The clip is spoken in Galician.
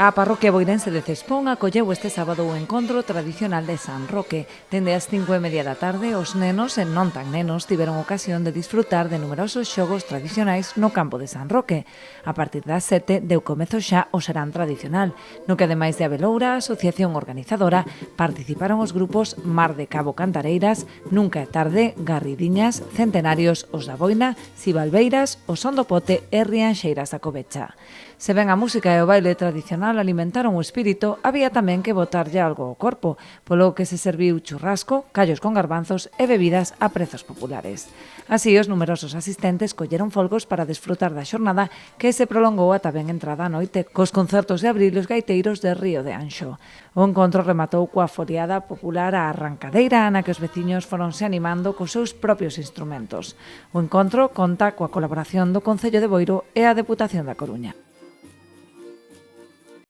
A parroquia boirense de Cespón acolleu este sábado o encontro tradicional de San Roque. Dende as 5:30 da tarde, os nenos e non tan nenos tiveron ocasión de disfrutar de numerosos xogos tradicionais no campo de San Roque. A partir das 7 deu comezo xa o serán tradicional, no que ademais de Abeloura, a asociación organizadora, participaron os grupos Mar de Cabo Cantareiras, Nunca é tarde, Garridiñas, Centenarios, Os da Boina, Sibalbeiras, O Son do Pote e Rianxeiras da Covecha. Se ben a música e o baile tradicional alimentaron o espírito, había tamén que botarlle algo ao corpo, polo que se serviu churrasco, callos con garbanzos e bebidas a prezos populares. Así, os numerosos asistentes colleron folgos para desfrutar da xornada que se prolongou ata ben entrada a noite, cos concertos de abril e os gaiteiros de Río de Anxo. O encontro rematou coa foliada popular a arrancadeira na que os veciños foronse animando cos seus propios instrumentos. O encontro conta coa colaboración do Concello de Boiro e a Deputación da Coruña.